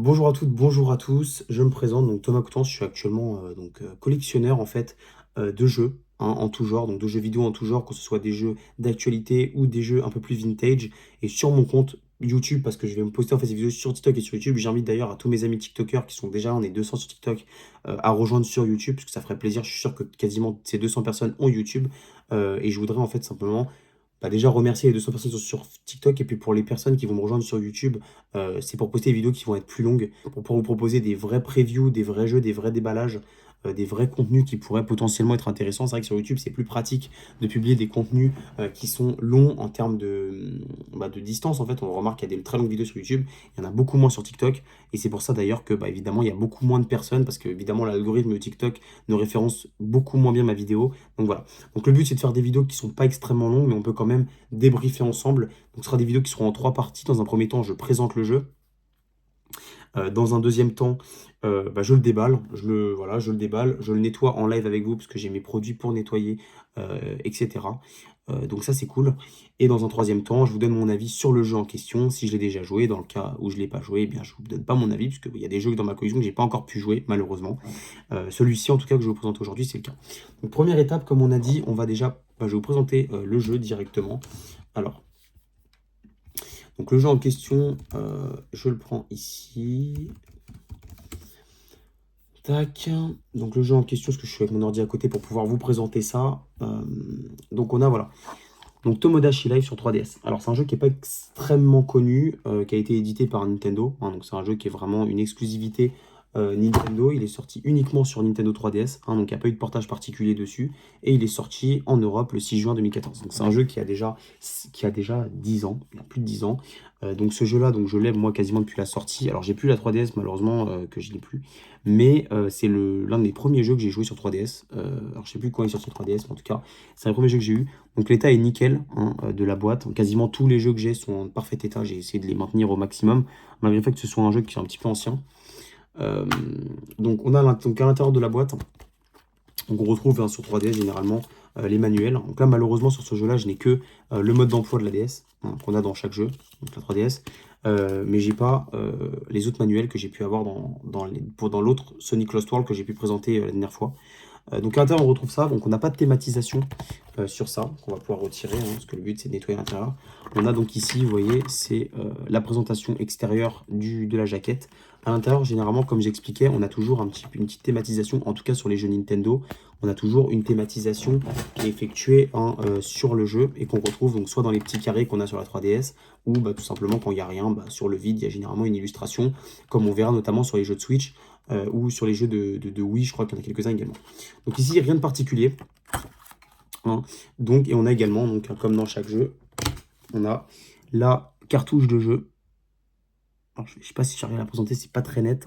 Bonjour à toutes, bonjour à tous. Je me présente donc Thomas Coutan. Je suis actuellement collectionneur en fait de jeux hein, en tout genre, donc de jeux vidéo en tout genre, que ce soit des jeux d'actualité ou des jeux un peu plus vintage. Et sur mon compte YouTube, parce que je vais me poster en fait des vidéos sur TikTok et sur YouTube, j'invite d'ailleurs à tous mes amis TikTokers qui sont déjà, on est 200 sur TikTok, à rejoindre sur YouTube, parce que ça ferait plaisir. Je suis sûr que quasiment ces 200 personnes ont YouTube. Et je voudrais en fait simplement déjà remercier les 200 personnes sur TikTok et puis pour les personnes qui vont me rejoindre sur YouTube, c'est pour poster des vidéos qui vont être plus longues, pour pouvoir vous proposer des vrais previews, des vrais jeux, des vrais déballages, des vrais contenus qui pourraient potentiellement être intéressants. C'est vrai que sur YouTube, c'est plus pratique de publier des contenus qui sont longs en termes de distance. En fait, on remarque qu'il y a des très longues vidéos sur YouTube, il y en a beaucoup moins sur TikTok. Et c'est pour ça d'ailleurs que, évidemment, il y a beaucoup moins de personnes parce que, évidemment, l'algorithme de TikTok ne référence beaucoup moins bien ma vidéo. Donc voilà. Donc le but, c'est de faire des vidéos qui sont pas extrêmement longues, mais on peut quand même débriefer ensemble. Donc ce sera des vidéos qui seront en trois parties. Dans un premier temps, je présente le jeu. Dans un deuxième temps, je le déballe, voilà, je le déballe, je le nettoie en live avec vous parce que j'ai mes produits pour nettoyer, etc. Donc ça c'est cool. Et dans un troisième temps, je vous donne mon avis sur le jeu en question, si je l'ai déjà joué. Dans le cas où je ne l'ai pas joué, eh bien je ne vous donne pas mon avis, puisqu'il y a des jeux dans ma collection que j'ai pas encore pu jouer, malheureusement. Celui-ci, en tout cas, que je vais vous présenter aujourd'hui, c'est le cas. Donc première étape, comme on a dit, on va déjà, je vais vous présenter le jeu directement. Alors, donc le jeu en question, je le prends ici. Tac. Donc le jeu en question, parce que je suis avec mon ordi à côté pour pouvoir vous présenter ça. Donc on a, voilà. Donc Tomodachi Life sur 3DS. Alors c'est un jeu qui n'est pas extrêmement connu, qui a été édité par Nintendo, hein. Donc c'est un jeu qui est vraiment une exclusivité Nintendo. Il est sorti uniquement sur Nintendo 3DS, hein, donc il n'y a pas eu de portage particulier dessus. Et il est sorti en Europe le 6 juin 2014. Donc c'est un jeu qui a déjà 10 ans, il y a plus de 10 ans. Donc ce jeu-là, donc je l'aime moi quasiment depuis la sortie. Alors j'ai plus la 3DS malheureusement que je l'ai plus. Mais c'est l'un des premiers jeux que j'ai joué sur 3DS. Alors je sais plus quand il est sorti sur 3DS, mais en tout cas c'est le premier jeu que j'ai eu. Donc l'état est nickel hein, de la boîte. Quasiment tous les jeux que j'ai sont en parfait état. J'ai essayé de les maintenir au maximum, malgré le fait que ce soit un jeu qui est un petit peu ancien. Euh, donc on a donc à l'intérieur de la boîte, donc on retrouve hein, sur 3DS généralement les manuels. Donc là malheureusement sur ce jeu-là, je n'ai que le mode d'emploi de la DS hein, qu'on a dans chaque jeu, donc la 3DS. Mais j'ai pas les autres manuels que j'ai pu avoir dans l'autre Sonic Lost World que j'ai pu présenter la dernière fois. Donc à l'intérieur, on retrouve ça. Donc on n'a pas de thématisation sur ça, qu'on va pouvoir retirer, hein, parce que le but c'est de nettoyer l'intérieur. On a donc ici, vous voyez, c'est la présentation extérieure de la jaquette. À l'intérieur, généralement, comme j'expliquais, on a toujours une petite thématisation, en tout cas sur les jeux Nintendo, on a toujours une thématisation qui est effectuée hein, sur le jeu et qu'on retrouve donc soit dans les petits carrés qu'on a sur la 3DS, ou tout simplement quand il n'y a rien, sur le vide, il y a généralement une illustration, comme on verra notamment sur les jeux de Switch ou sur les jeux de Wii, je crois qu'il y en a quelques-uns également. Donc ici, rien de particulier, hein. Donc, et on a également, donc, comme dans chaque jeu, on a la cartouche de jeu. Alors, je ne sais pas si j'arrive à la présenter, c'est pas très net.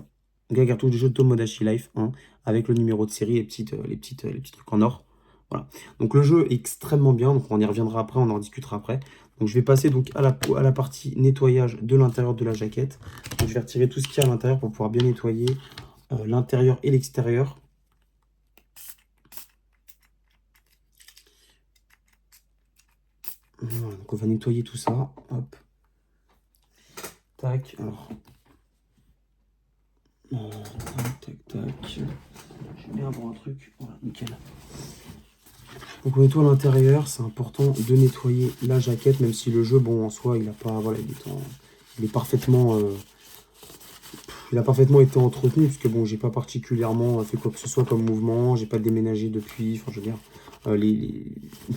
Donc, la cartouche de jeu Tomodachi Life, hein, avec le numéro de série, les petits trucs en or. Voilà. Donc le jeu est extrêmement bien, donc on y reviendra après, on en discutera après. Donc je vais passer donc à la partie nettoyage de l'intérieur de la jaquette. Donc, je vais retirer tout ce qu'il y a à l'intérieur pour pouvoir bien nettoyer l'intérieur et l'extérieur. Voilà, donc on va nettoyer tout ça. Hop. Tac. Alors. Tac, tac, tac. Je vais bien avoir un truc. Voilà, nickel. Donc on nettoie l'intérieur. C'est important de nettoyer la jaquette, même si le jeu, bon, en soi, il a pas. Voilà, il est parfaitement. Il a parfaitement été entretenu, puisque bon, j'ai pas particulièrement fait quoi que ce soit comme mouvement, j'ai pas déménagé depuis, enfin je veux dire,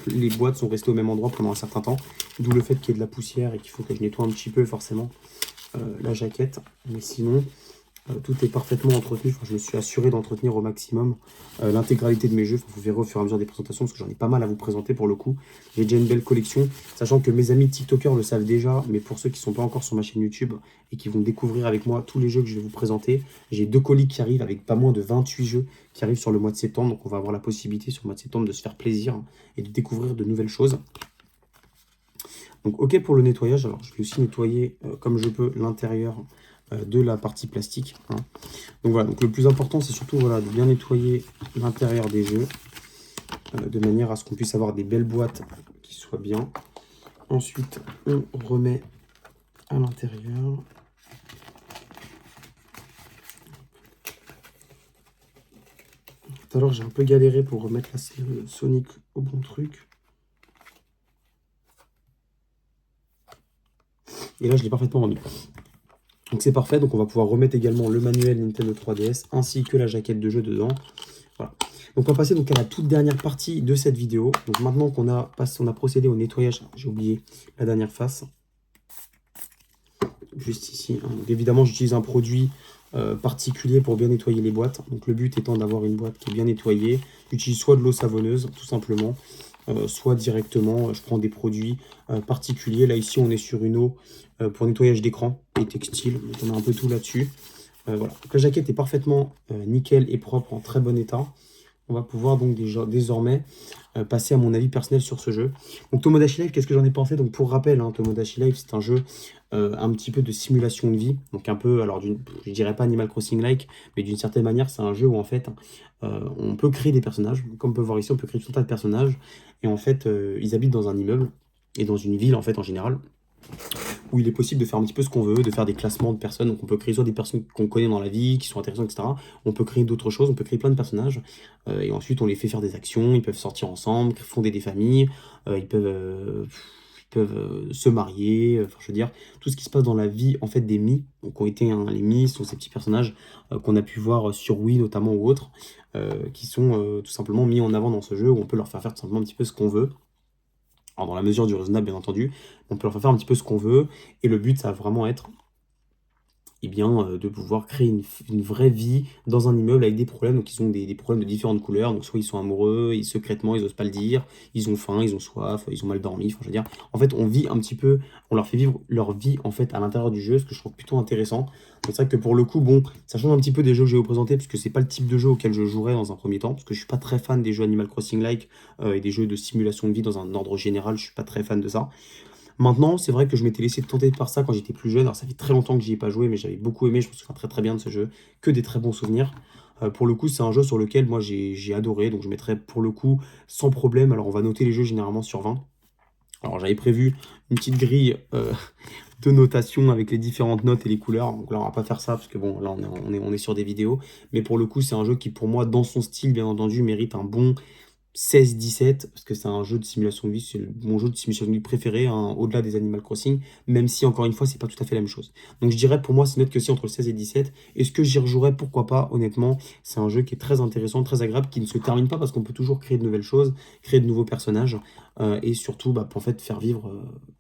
les boîtes sont restées au même endroit pendant un certain temps, d'où le fait qu'il y ait de la poussière et qu'il faut que je nettoie un petit peu forcément la jaquette, mais sinon tout est parfaitement entretenu. Enfin, je me suis assuré d'entretenir au maximum l'intégralité de mes jeux. Enfin, vous verrez au fur et à mesure des présentations, parce que j'en ai pas mal à vous présenter pour le coup. J'ai déjà une belle collection, sachant que mes amis TikTokers le savent déjà, mais pour ceux qui ne sont pas encore sur ma chaîne YouTube et qui vont découvrir avec moi tous les jeux que je vais vous présenter, j'ai 2 colis qui arrivent avec pas moins de 28 jeux qui arrivent sur le mois de septembre. Donc on va avoir la possibilité sur le mois de septembre de se faire plaisir et de découvrir de nouvelles choses. Donc ok pour le nettoyage. Alors je vais aussi nettoyer comme je peux l'intérieur de la partie plastique, hein. Donc voilà, donc le plus important c'est surtout voilà, de bien nettoyer l'intérieur des jeux de manière à ce qu'on puisse avoir des belles boîtes qui soient bien. Ensuite on remet à l'intérieur. tout à l'heure, j'ai un peu galéré pour remettre la Sonic au bon truc. Et là, je l'ai parfaitement remis. Donc c'est parfait, donc on va pouvoir remettre également le manuel Nintendo 3DS ainsi que la jaquette de jeu dedans. Voilà. Donc on va passer donc à la toute dernière partie de cette vidéo. Donc maintenant qu'on a, on a procédé au nettoyage, j'ai oublié la dernière face. Juste ici. Hein. Donc évidemment, j'utilise un produit particulier pour bien nettoyer les boîtes. Donc le but étant d'avoir une boîte qui est bien nettoyée. J'utilise soit de l'eau savonneuse, tout simplement, soit directement, je prends des produits particuliers. Là, ici, on est sur une eau pour nettoyage d'écran et textile. Donc on a un peu tout là-dessus. Voilà. Donc la jaquette est parfaitement nickel et propre, en très bon état. On va pouvoir donc désormais passer à mon avis personnel sur ce jeu. Donc Tomodachi Life, qu'est-ce que j'en ai pensé? Donc pour rappel, hein, Tomodachi Life, c'est un jeu un petit peu de simulation de vie. Donc un peu, alors je dirais pas Animal Crossing-like, mais d'une certaine manière, c'est un jeu où en fait, on peut créer des personnages. Comme on peut voir ici, on peut créer tout un tas de personnages. Et en fait, ils habitent dans un immeuble et dans une ville en fait en général, où il est possible de faire un petit peu ce qu'on veut, de faire des classements de personnes. Donc on peut créer soit des personnes qu'on connaît dans la vie, qui sont intéressantes, etc. On peut créer d'autres choses, on peut créer plein de personnages. Et ensuite on les fait faire des actions, ils peuvent sortir ensemble, fonder des familles, ils peuvent se marier, enfin je veux dire, tout ce qui se passe dans la vie en fait des Mii, donc ont été les Mii, sont ces petits personnages qu'on a pu voir sur Wii notamment ou autres, qui sont tout simplement mis en avant dans ce jeu, où on peut leur faire tout simplement un petit peu ce qu'on veut. Alors dans la mesure du raisonnable, bien entendu, on peut leur faire un petit peu ce qu'on veut, et le but, ça va vraiment être eh bien, de pouvoir créer une vraie vie dans un immeuble avec des problèmes. Donc ils ont des problèmes de différentes couleurs, donc soit ils sont amoureux, secrètement, ils n'osent pas le dire, ils ont faim, ils ont soif, ils ont mal dormi, enfin je veux dire, en fait on vit un petit peu, on leur fait vivre leur vie en fait à l'intérieur du jeu, ce que je trouve plutôt intéressant. Donc c'est vrai que pour le coup, bon, ça change un petit peu des jeux que je vais vous présenter, parce que c'est pas le type de jeu auquel je jouerais dans un premier temps, parce que je suis pas très fan des jeux Animal Crossing-like et des jeux de simulation de vie dans un ordre général, je suis pas très fan de ça. Maintenant, c'est vrai que je m'étais laissé tenter par ça quand j'étais plus jeune. Alors ça fait très longtemps que j'y ai pas joué, mais j'avais beaucoup aimé, je me souviens très très bien de ce jeu, que des très bons souvenirs. Pour le coup, c'est un jeu sur lequel moi j'ai adoré, donc je mettrais pour le coup sans problème. Alors on va noter les jeux généralement sur 20. Alors j'avais prévu une petite grille de notation avec les différentes notes et les couleurs. Donc là on va pas faire ça parce que bon là on est sur des vidéos. Mais pour le coup c'est un jeu qui pour moi dans son style bien entendu mérite un bon 16-17, parce que c'est un jeu de simulation de vie, c'est mon jeu de simulation de vie préféré, hein, au-delà des Animal Crossing, même si encore une fois, c'est pas tout à fait la même chose. Donc je dirais pour moi, c'est une note que si entre le 16 et 17. Est-ce que j'y rejouerais? Pourquoi pas? Honnêtement, c'est un jeu qui est très intéressant, très agréable, qui ne se termine pas parce qu'on peut toujours créer de nouvelles choses, créer de nouveaux personnages, et surtout bah, pour en fait faire vivre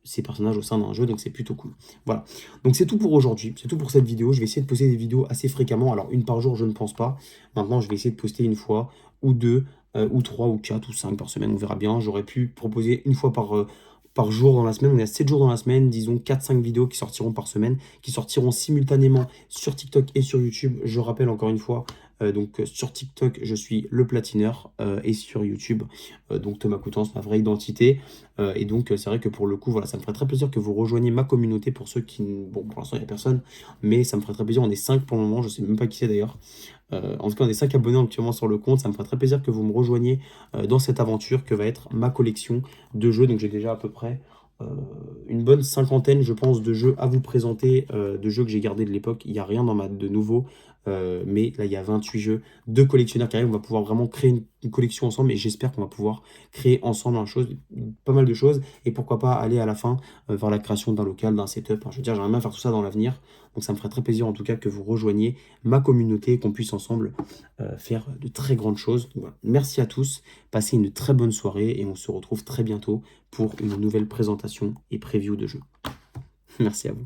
ces personnages au sein d'un jeu, donc c'est plutôt cool. Voilà, donc c'est tout pour aujourd'hui, c'est tout pour cette vidéo. Je vais essayer de poster des vidéos assez fréquemment, alors une par jour, je ne pense pas. Maintenant, je vais essayer de poster une fois ou deux ou 3 ou 4 ou 5 par semaine, on verra bien. J'aurais pu proposer une fois par jour dans la semaine. On est à 7 jours dans la semaine, disons 4-5 vidéos qui sortiront par semaine, qui sortiront simultanément sur TikTok et sur YouTube. Je rappelle encore une fois, donc sur TikTok, je suis le platineur et sur YouTube, donc Thomas Coutances, ma vraie identité. Et donc, c'est vrai que pour le coup, voilà, ça me ferait très plaisir que vous rejoigniez ma communauté pour ceux qui... Bon, pour l'instant, il n'y a personne, mais ça me ferait très plaisir. On est 5 pour le moment, je ne sais même pas qui c'est d'ailleurs. En tout cas, on est 5 abonnés actuellement sur le compte. Ça me ferait très plaisir que vous me rejoigniez dans cette aventure que va être ma collection de jeux. Donc, j'ai déjà à peu près une bonne cinquantaine, je pense, de jeux à vous présenter, de jeux que j'ai gardés de l'époque. Il n'y a rien de nouveau, mais là, il y a 28 jeux de collectionneurs qui arrivent. On va pouvoir vraiment créer une collection ensemble et j'espère qu'on va pouvoir créer ensemble pas mal de choses et pourquoi pas aller à la fin vers la création d'un local, d'un setup. Enfin, je veux dire, j'aimerais bien faire tout ça dans l'avenir. Donc, ça me ferait très plaisir en tout cas que vous rejoigniez ma communauté et qu'on puisse ensemble faire de très grandes choses. Donc, voilà. Merci à tous, passez une très bonne soirée et on se retrouve très bientôt pour une nouvelle présentation et preview de jeu. Merci à vous.